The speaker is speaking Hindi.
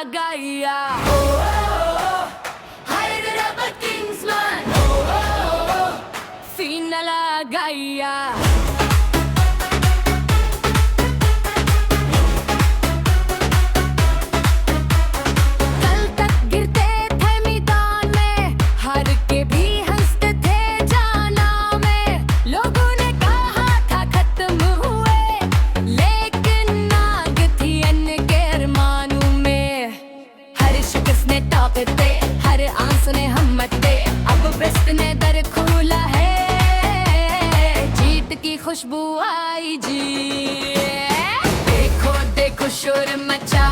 गाया हैदराबाद किंग्समैन सीन लगाया कल तक गिरते थे मैदान में हार के भी हंसते थे जाना में लोगों ने कहा था खत्म हुए लेकिन आग थी इनके अरमानों में हर शिकस्त ने ताकते हर आंसू ने हिम्मत दे अब बेस्ट ने दर खोला है जीत की खुशबू आई जी देखो देखो शोर मचा